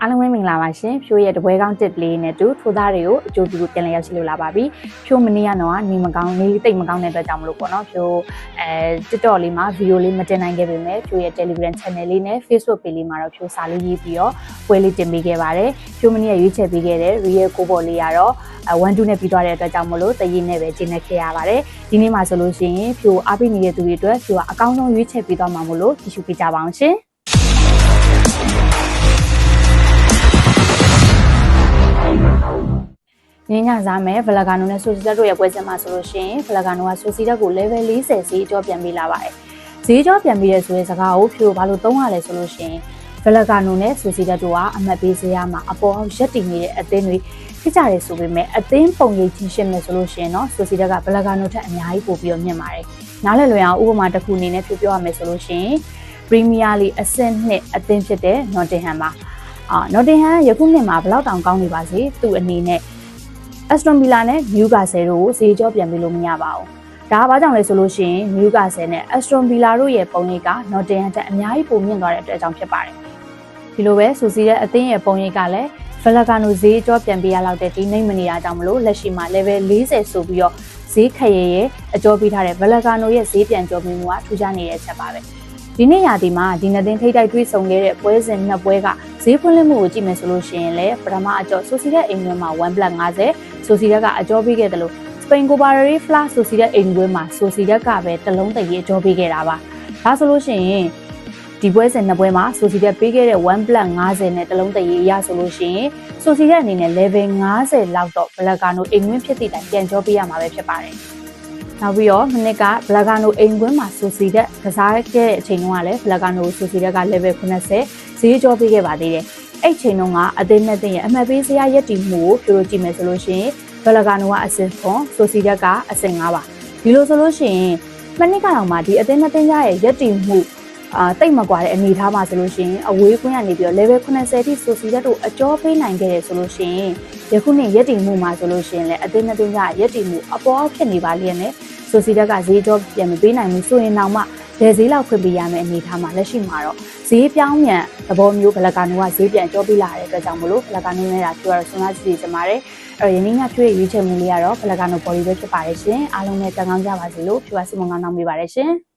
အားလုံးပဲမင်္ဂလာပါရှင်ဖြိုးရဲ့တပွဲကောင်းတစ်လေးနဲ့တူထိုးသားတွေကိုအကျိုးပြုလို့ပြန်လည်ရောက်ရှိလို့လာပါပြီဖြိုးမနေ့ကတော့နေမကောင်းနေတိတ်မကောင်းတဲ့အတွက်ကြောင့်မလို့ပေါ့နော်ဖြိုးTikTok လေးမှာဗီဒီယိုလေးမတင်နိုင်ခဲ့ပေမဲ့ဖြိုးရဲ့ Telegram Channel လေးနဲ့ Facebook Page လေးမှာတော့ဖြိုးစာလေးရေးပြီးတော့ပွဲလေးတင်ပေးခဲ့ပါတယ်ဖြိုးမနေ့ရွေးချယ်ပေးခဲ့တဲ့ Real ကိုပေါ်လေးကတော့1-2နဲ့ပြီးသွားတဲ့အတွက်ကြောင့်မလို့တရင်နဲ့ပဲကျင်းနေခဲ့ရပါတယ်ဒီနေ့မှာဆိုလို့ရှိရင်ဖြိုးအားပေးနေတဲ့သူတွေအတွက်ဖြိုးကအကောင်းဆုံးရွေးချယ်ပေးသွားမှာမို့လို့ကြည့်ရှုပေးကြပါအောင်ရှင်ညညစားမယ်ဗလဂါနိုနဲ့ဆိုစီတက်တို့ရဲ့ပွဲစဉ်မှာဆိုလို့ရှိရင်ဗလဂါနိုကဆိုစီတက်ကို level 40ဈေးကြောပြန်ပေးလာပါတယ်ဈေးကြောပြန်ပေးတဲ့ဆိုတဲ့စကားကိုဖြိုးဘာလို့သုံးရလဲဆိုလို့ရှိရင်ဗလဂါနိုနဲ့ဆိုစီတက်တို့ကအမှတ်ပေးစရာမှာအပေါ်အောင်ရက်တည်နေတဲ့အသင်းတွေဖြစ်ကြတယ်ဆိုပေမဲ့အသင်းပုံရိပ်ချင်းရှင်းမယ်ဆိုလို့ရှိရင်တော့ဆိုစီတက်ကဗလဂါနိုထက်အများကြီးပိုပြီးတော့မြင့်ပါတယ်နားလည်လွယ်အောင်ဥပမာတစ်ခုအနေနဲ့ပြောရမယ်ဆိုလို့ရှိရင် Premier League အဆင့်2အသင်းဖြစ်တဲ့ Nottingham ပါNottingham ယခုနှစ်မှာဘလောက်တောင်ကောင်းနေပါစေသူ့အနေနဲ့Aston Villa နဲ့ Newcastle တို့ကိုဈေးကြောပြန်ပေးလို့မရပါဘူး။ဒါကဘာကြောင့်လဲဆိုလို့ရှိရင် Newcastle နဲ့ Aston Villa တို့ရဲ့ပုံရိပ်က Nottingham တက်အများကြီးပိုမြင့်သွားတဲ့အတွက်ကြောင့်ဖြစ်ပါတယ်။ဒီလိုပဲဆိုစီတဲ့အသင်းရဲ့ပုံရိပ်ကလည်း Vallecano ဈေးကြောပြန်ပေးရလောက်တဲ့ဒီနိုင်မနေတာကြောင့်မလို့လက်ရှိမှာ level 40ဆိုပြီးတော့ဈေးခရဲ့အကြောပေးထားတဲ့ Vallecano ရဲ့ဈေးပြန်ကြောပေးမှုကထူးခြားနေတဲ့ချက်ပါပဲ။ဒီနေ့ရာသီမှာဒီနှစ်သိန်းထိပ်တိုက်တွေ့ဆုံခဲ့တဲ့ပွဲစဉ်နှစ်ပွဲကဈေးဖွင့်လှစ်မှုကိုကြည့်မယ်ဆိုလို့ရှိရင်လည်းပထမအကြောဆိုစီတဲ့အိမ်တွင်းမှာ1+50ဆိုစီတက်ကအကြောပေးခဲ့တယ်လို့စပိန်ကိုပါရီဖလာဆိုစီတဲ့အိမ်တွင်းမှာဆိုစီတက်ကပဲတလုံးတည်းအကြောပေးခဲ့တာပါဒါဆိုလို့ရှိရင်ဒီပွဲစဉ်နှစ်ပွဲမှာဆိုစီတက်ပေးခဲ့တဲ့1+50နဲ့တလုံးတည်းရဆိုလို့ရှိရင်ဆိုစီတက်အနေနဲ့ level 50လောက်တော့ဘလဂါနိုအိမ်တွင်းဖြစ်သည့်တိုင်ပြန်ကြောပေးရမှာပဲဖြစ်ပါတယ်နောက်ပြီးတော့မနစ်ကဘလဂါနိုအိမ်ကွင်းမှာဆိုစီတက်ကစားခဲ့တဲ့အချိန်တုန်းကလည်းဘလဂါနိုဆိုစီတက်က level 90ဈေးကြောပေးခဲ့ပါသေးတယ်။အဲ့ချိန်တုန်းကအသင်းနဲ့တင်ရဲ့အမှတ်ပေးစရာရက်တီမှုကိုပြောလို့ကြည့်မယ်ဆိုလို့ရှိရင်ဘလဂါနိုကအဆင့်4ဆိုစီတက်ကအဆင့်5ပါ။ဒီလိုဆိုလို့ရှိရင်မနစ်ကတော့မှဒီအသင်းနဲ့တင်ရဲ့ရက်တီမှုတိတ်မကွာတဲ့အနေထားမှာဆိုလို့ရှိရင်အဝေးကွင်းကနေပြီးတော့ level 90ထိဆိုစီတက်တို့အကျော်ပေးနိုင်ခဲ့တယ်ဆိုလို့ရှိရင်ယခုနှစ်ရက်တီမှုမှာဆိုလို့ရှိရင်လည်းအသင်းနဲ့တင်ရဲ့ရက်တီမှုအပေါ်အောက်ဖြစ်နေပါလျက်နဲ့ဆိုစီတက်ကဈေးကြောပြန်မပေးနိုင်ဘူးဆိုရင်တော့မှဒယ်ဈေးလောက်ဖွင့်ပေးရမယ့်အနေအထားမှာလက်ရှိမှာတော့ဈေးပြောင်းမြန်သဘောမျိုးဘလကာနိုကဈေးပြန်ကြောပေးလာတဲ့အတွက်ကြောင့်မလို့ဘလကာနိုနဲ့တာပြောရဆုံးသားကြည့်ကြပါတယ်အဲ့တော့ယနေ့ညဖြွေးရွေးချယ်မှုလေးကတော့ဘလကာနိုပေါ်လီပဲဖြစ်ပါတယ်ရှင်အားလုံးနဲ့ကြံကောင်းကြပါစေလို့ဖြူပါစီမံကောင်းနှောင်းပေးပါတယ်ရှင်